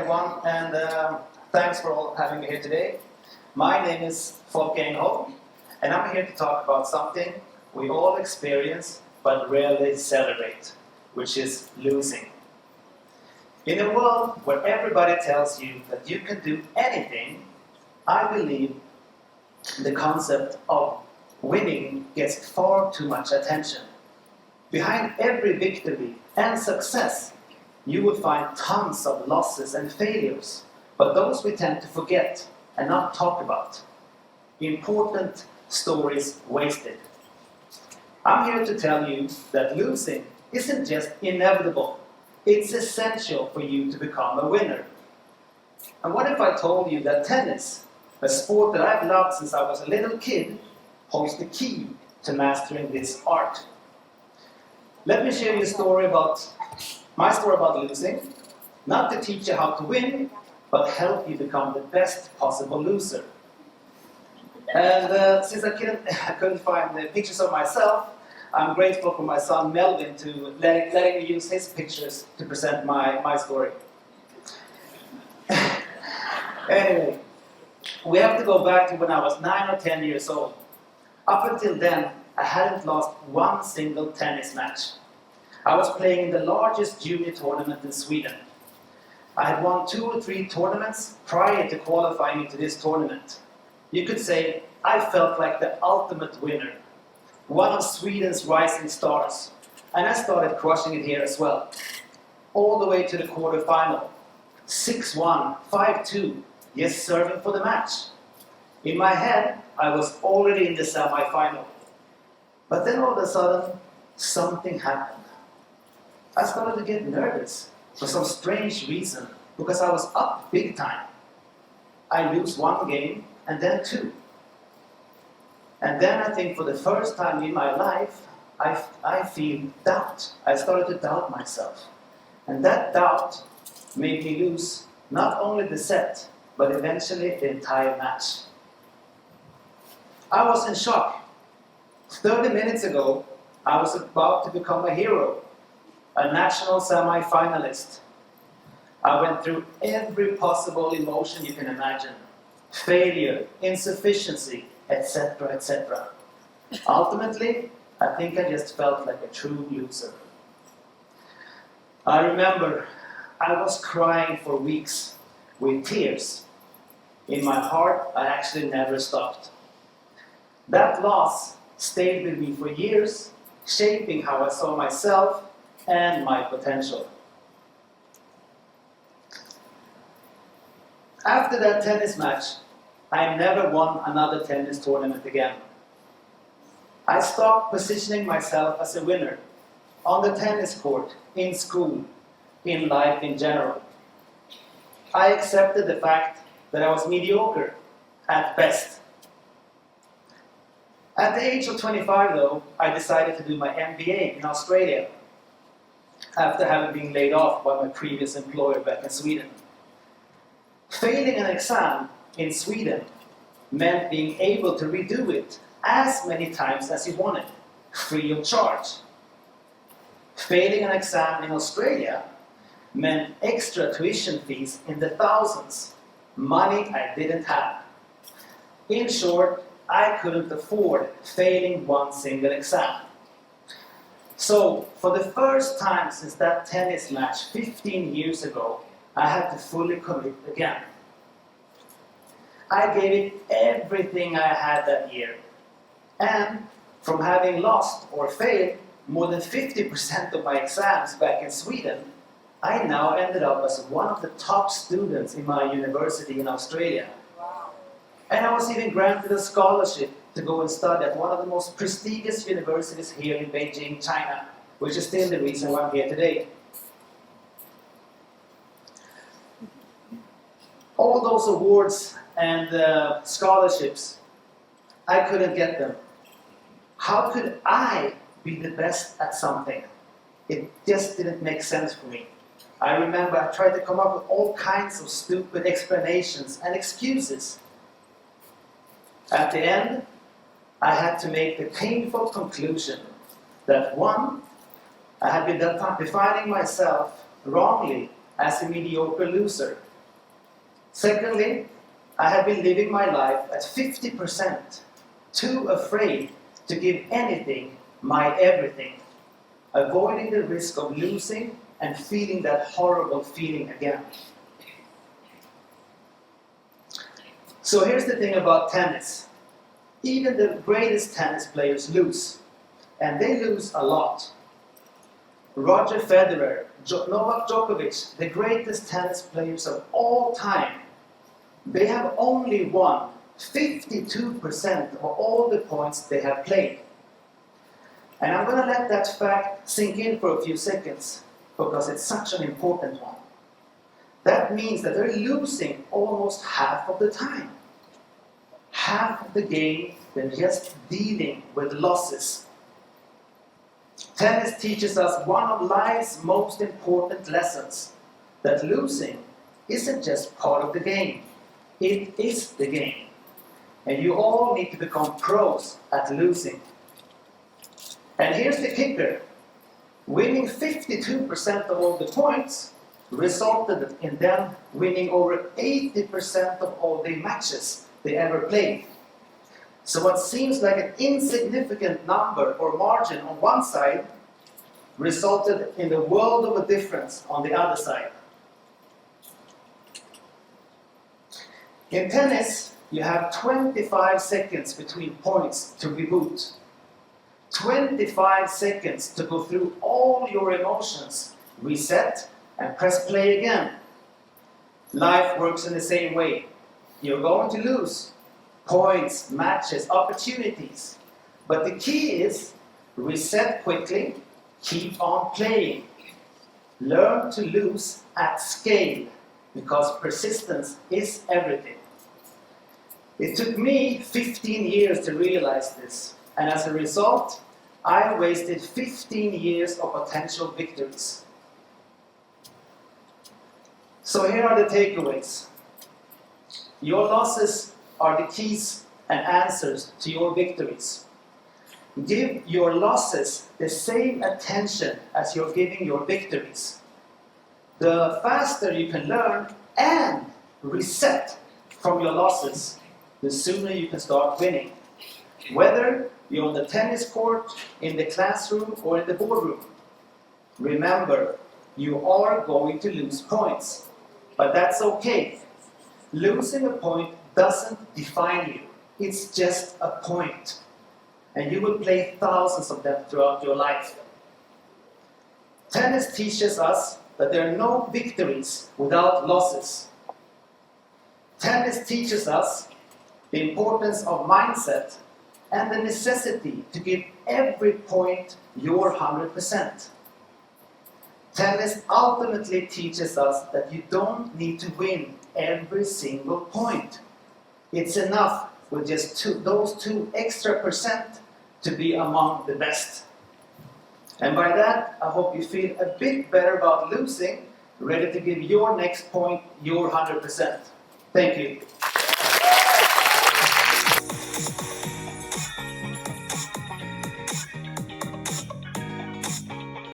everyone, and thanks for all having me here today. My name is Folke Engholm, and I'm here to talk about something we all experience but rarely celebrate, which is losing. In a world where everybody tells you that you can do anything, I believe the concept of winning gets far too much attention. Behind every victory and success, you will find tons of losses and failures, but those we tend to forget and not talk about. Important stories wasted. I'm here to tell you that losing isn't just inevitable, it's essential for you to become a winner. And what if I told you that tennis, a sport that I've loved since I was a little kid, holds the key to mastering this art? Let me share you my story about losing, not to teach you how to win, but help you become the best possible loser. And since I couldn't find the pictures of myself, I'm grateful for my son Melvin to letting me use his pictures to present my story. Anyway, we have to go back to when I was 9 or 10 years old. Up until then, I hadn't lost one single tennis match. I was playing in the largest junior tournament in Sweden. I had won 2 or 3 tournaments prior to qualifying into this tournament. You could say I felt like the ultimate winner, one of Sweden's rising stars, and I started crushing it here as well. All the way to the quarterfinal, 6-1, 5-2, yes, serving for the match. In my head, I was already in the semi-final. But then all of a sudden, something happened. I started to get nervous for some strange reason, because I was up big time. I lose 1 game, and then 2. And then I think for the first time in my life, I feel doubt. I started to doubt myself. And that doubt made me lose not only the set, but eventually the entire match. I was in shock. 30 minutes ago, I was about to become a hero, a national semi-finalist. I went through every possible emotion you can imagine. Failure, insufficiency, etc., etc. Ultimately, I think I just felt like a true loser. I remember I was crying for weeks with tears. In my heart, I actually never stopped. That loss stayed with me for years, shaping how I saw myself and my potential. After that tennis match, I never won another tennis tournament again. I stopped positioning myself as a winner on the tennis court, in school, in life in general. I accepted the fact that I was mediocre at best. At the age of 25, though, I decided to do my MBA in Australia, after having been laid off by my previous employer back in Sweden. Failing an exam in Sweden meant being able to redo it as many times as you wanted, free of charge. Failing an exam in Australia meant extra tuition fees in the thousands, money I didn't have. In short, I couldn't afford failing one single exam. So, for the first time since that tennis match 15 years ago, I had to fully commit again. I gave it everything I had that year. And from having lost or failed more than 50% of my exams back in Sweden, I now ended up as one of the top students in my university in Australia. Wow. And I was even granted a scholarship to go and study at one of the most prestigious universities here in Beijing, China, which is still the reason why I'm here today. All those awards and scholarships, I couldn't get them. How could I be the best at something? It just didn't make sense for me. I remember I tried to come up with all kinds of stupid explanations and excuses. At the end, I had to make the painful conclusion that 1, I had been defining myself wrongly as a mediocre loser, Secondly, I have been living my life at 50%, too afraid to give anything my everything, avoiding the risk of losing and feeling that horrible feeling again. So here's the thing about tennis. Even the greatest tennis players lose, and they lose a lot. Roger Federer, Novak Djokovic, the greatest tennis players of all time, they have only won 52% of all the points they have played. And I'm going to let that fact sink in for a few seconds, because it's such an important one. That means that they're losing almost half of the time. Half of the game, they're just dealing with losses. Tennis teaches us one of life's most important lessons, that losing isn't just part of the game, it is the game. And you all need to become pros at losing. And here's the kicker. Winning 52% of all the points resulted in them winning over 80% of all the matches they ever played. So what seems like an insignificant number or margin on one side resulted in the world of a difference on the other side. In tennis, you have 25 seconds between points to reboot. 25 seconds to go through all your emotions, reset, and press play again. Life works in the same way. You're going to lose points, matches, opportunities. But the key is reset quickly, keep on playing. Learn to lose at scale, because persistence is everything. It took me 15 years to realize this, and as a result, I wasted 15 years of potential victories. So here are the takeaways. Your losses are the keys and answers to your victories. Give your losses the same attention as you're giving your victories. The faster you can learn and reset from your losses, the sooner you can start winning. Whether you're on the tennis court, in the classroom, or in the boardroom. Remember, you are going to lose points, but that's okay. Losing a point doesn't define you. It's just a point. And you will play thousands of them throughout your life. Tennis teaches us that there are no victories without losses. Tennis teaches us the importance of mindset and the necessity to give every point your 100%. Tennis ultimately teaches us that you don't need to win every single point. It's enough with just those 2 extra percent to be among the best. And by that, I hope you feel a bit better about losing, ready to give your next point your 100%. Thank you.